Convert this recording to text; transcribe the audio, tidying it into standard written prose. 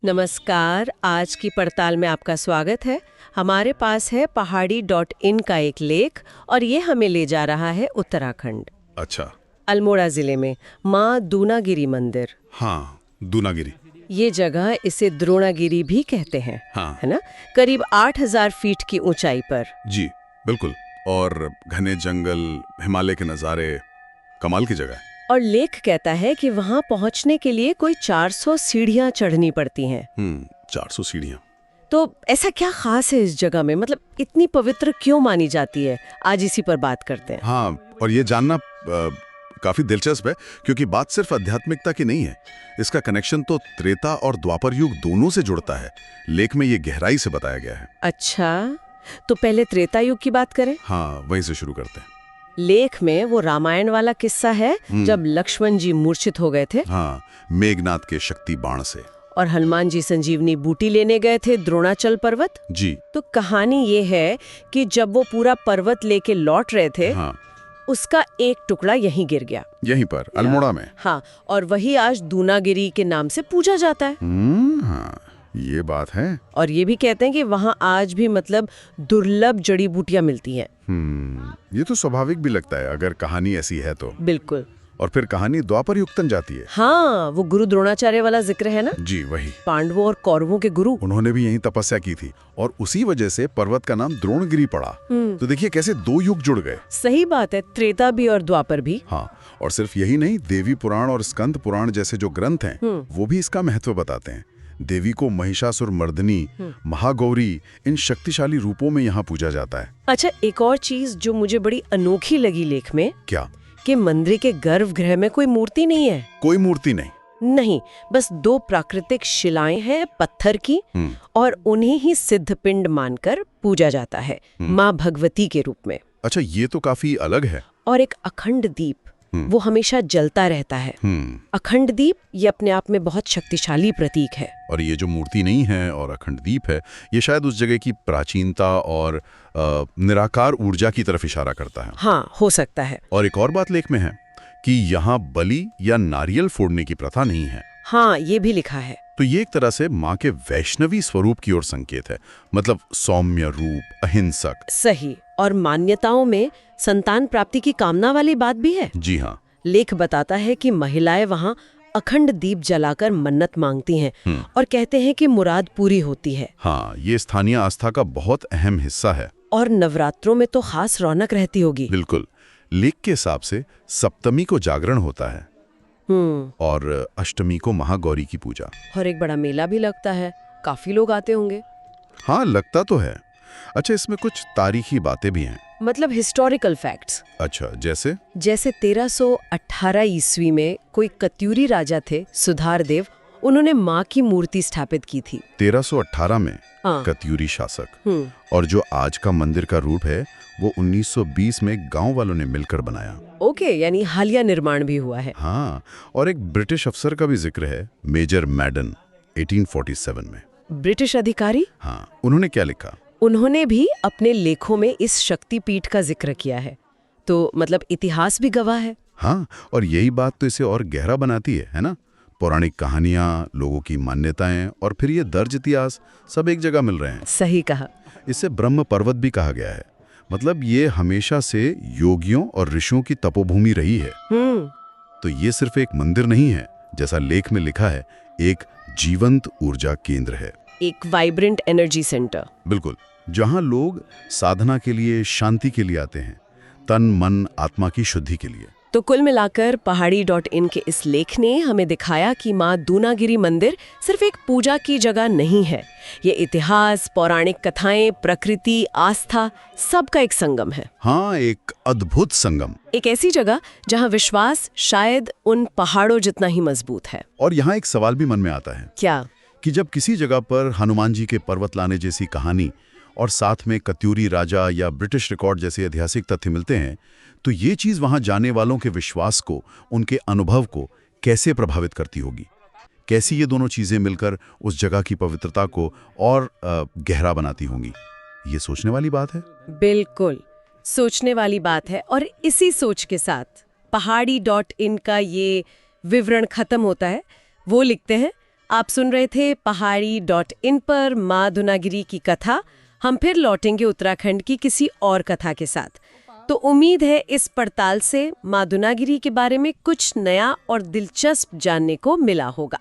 नमस्कार। आज की पड़ताल में आपका स्वागत है। हमारे पास है पहाड़ी.in का एक लेख और ये हमें ले जा रहा है उत्तराखंड। अच्छा। अल्मोड़ा जिले में माँ दूनागिरी मंदिर। हाँ, दूनागिरी। ये जगह इसे द्रोणागिरी भी कहते हैं। हाँ। है ना? करीब 8000 फीट की ऊंचाई पर। जी बिल्कुल। और घने जंगल, हिमालय के नज़ारे, कमाल की जगह है। और लेख कहता है कि वहाँ पहुँचने के लिए कोई 400 सीढ़ियाँ चढ़नी पड़ती हैं। 400 सीढ़ियाँ। तो ऐसा क्या खास है इस जगह में, मतलब इतनी पवित्र क्यों मानी जाती है? आज इसी पर बात करते हैं। हाँ, और ये जानना काफी दिलचस्प है क्योंकि बात सिर्फ आध्यात्मिकता की नहीं है। इसका कनेक्शन तो त्रेता और द्वापर युग दोनों से जुड़ता है। लेख में ये गहराई से बताया गया है। अच्छा, तो पहले त्रेता युग की बात करें। हाँ, वहीं से शुरू करते हैं। लेख में वो रामायण वाला किस्सा है जब लक्ष्मण जी मूर्छित हो गए थे। हाँ, मेघनाथ के शक्ति बाण से। और हनुमान जी संजीवनी बूटी लेने गए थे द्रोणाचल पर्वत। जी। तो कहानी ये है कि जब वो पूरा पर्वत लेके लौट रहे थे, हाँ, उसका एक टुकड़ा यहीं गिर गया। यहीं पर अल्मोड़ा में। हाँ, और वही आज दूनागिरी के नाम से पूजा जाता है। हाँ, ये बात है। और ये भी कहते हैं कि वहाँ आज भी मतलब दुर्लभ जड़ी बूटियां मिलती हैं। ये तो स्वाभाविक भी लगता है अगर कहानी ऐसी है तो। बिल्कुल। और फिर कहानी द्वापर युग तक जाती है। हाँ, वो गुरु द्रोणाचार्य वाला जिक्र है ना। जी वही। पांडवों और कौरवों के गुरु। उन्होंने भी यहीं तपस्या की थी और उसी वजह से पर्वत का नाम द्रोणगिरी पड़ा। तो देखिए कैसे दो युग जुड़ गए। सही बात है, त्रेता भी और द्वापर भी। हाँ, और सिर्फ यही नहीं, देवी पुराण और स्कंद पुराण जैसे जो ग्रंथ हैं वो भी इसका महत्व बताते हैं। देवी को महिषासुर मर्दनी, महागौरी, इन शक्तिशाली रूपों में यहाँ पूजा जाता है। अच्छा, एक और चीज जो मुझे बड़ी अनोखी लगी लेख में, क्या? कि मंदिर के गर्भगृह में कोई मूर्ति नहीं है। कोई मूर्ति नहीं, बस 2 प्राकृतिक शिलाएं हैं पत्थर की, और उन्हें ही सिद्ध पिंड मानकर पूजा जाता है माँ भगवती के रूप में। अच्छा, ये तो काफी अलग है। और एक अखंड दीप, वो हमेशा जलता रहता है। अखंड दीप ये अपने आप में बहुत शक्तिशाली प्रतीक है। और ये जो मूर्ति नहीं है और अखंड दीप है, ये शायद उस जगह की प्राचीनता और निराकार ऊर्जा की तरफ इशारा करता है। हाँ, हो सकता है। और एक और बात लेख में है कि यहाँ बलि या नारियल फोड़ने की प्रथा नहीं है। हाँ, ये भी लिखा है। तो ये एक तरह से माँ के वैष्णवी स्वरूप की ओर संकेत है, मतलब सौम्य रूप, अहिंसक। सही। और मान्यताओं में संतान प्राप्ति की कामना वाली बात भी है। जी हाँ। लेख बताता है कि महिलाएं वहाँ अखंड दीप जलाकर मन्नत मांगती हैं और कहते हैं कि मुराद पूरी होती है। हाँ, ये स्थानीय आस्था का बहुत अहम हिस्सा है। और नवरात्रों में तो खास रौनक रहती होगी। बिल्कुल। लेख के हिसाब से सप्तमी को जागरण होता है और अष्टमी को महागौरी की पूजा। और एक बड़ा मेला भी लगता है, काफी लोग आते होंगे। हाँ, लगता तो है। अच्छा, इसमें कुछ तारीखी बातें भी हैं, मतलब हिस्टोरिकल फैक्ट्स। अच्छा, जैसे 1318 ईस्वी में कोई कत्यूरी राजा थे, सुधारदेव। उन्होंने माँ की मूर्ति स्थापित की थी 1318 में। हाँ। कत्यूरी शासक। और जो आज का मंदिर का रूप है वो 1920 में गांव वालों ने मिलकर बनाया। ओके, यानी हालिया निर्माण भी हुआ है। हाँ, और एक ब्रिटिश अफसर का भी जिक्र है, मेजर मैडन, 1847 में। ब्रिटिश अधिकारी? हाँ, उन्होंने क्या लिखा? उन्होंने भी अपने लेखों में इस शक्तिपीठ का जिक्र किया है। तो मतलब इतिहास भी गवाह है। हाँ, और यही बात तो इसे और गहरा बनाती है ना? पौराणिक कहानियाँ, लोगों की मान्यताएं और फिर ये दर्ज इतिहास सब एक जगह मिल रहे हैं। सही कहा। इसे ब्रह्म पर्वत भी कहा गया है, मतलब ये हमेशा से योगियों और ऋषियों की तपोभूमि रही है। तो ये सिर्फ एक मंदिर नहीं है, जैसा लेख में लिखा है, एक जीवंत ऊर्जा केंद्र है, एक वाइब्रेंट एनर्जी सेंटर। बिल्कुल, जहां लोग साधना के लिए, शांति के लिए आते हैं, तन मन आत्मा की शुद्धि के लिए। तो कुल मिलाकर पहाड़ी.in के इस लेख ने हमें दिखाया कि माँ दूनागिरी मंदिर सिर्फ एक पूजा की जगह नहीं है। ये इतिहास, पौराणिक कथाएं, प्रकृति, आस्था, सबका एक संगम है। हाँ, एक अद्भुत संगम। एक ऐसी जगह जहाँ विश्वास शायद उन पहाड़ों जितना ही मजबूत है। और यहाँ एक सवाल भी मन में आता है। क्या? कि जब किसी जगह पर हनुमान जी के पर्वत लाने जैसी कहानी और साथ में कत्यूरी राजा या ब्रिटिश रिकॉर्ड जैसे ऐतिहासिक तथ्य मिलते हैं, तो ये चीज़ वहाँ जाने वालों के विश्वास को, उनके अनुभव को कैसे प्रभावित करती होगी? कैसी ये दोनों चीज़ें मिलकर उस जगह की पवित्रता को और गहरा बनाती होंगी? ये सोचने वाली बात है। बिल्कुल, सोचने वाली बात है। और इसी सोच के साथ पहाड़ी.in का ये विवरण खत्म होता है। वो लिखते हैं, आप सुन रहे थे पहाड़ी.in पर माँ दूनागिरी की कथा। हम फिर लौटेंगे उत्तराखंड की किसी और कथा के साथ। तो उम्मीद है इस पड़ताल से माँ दूनागिरी के बारे में कुछ नया और दिलचस्प जानने को मिला होगा।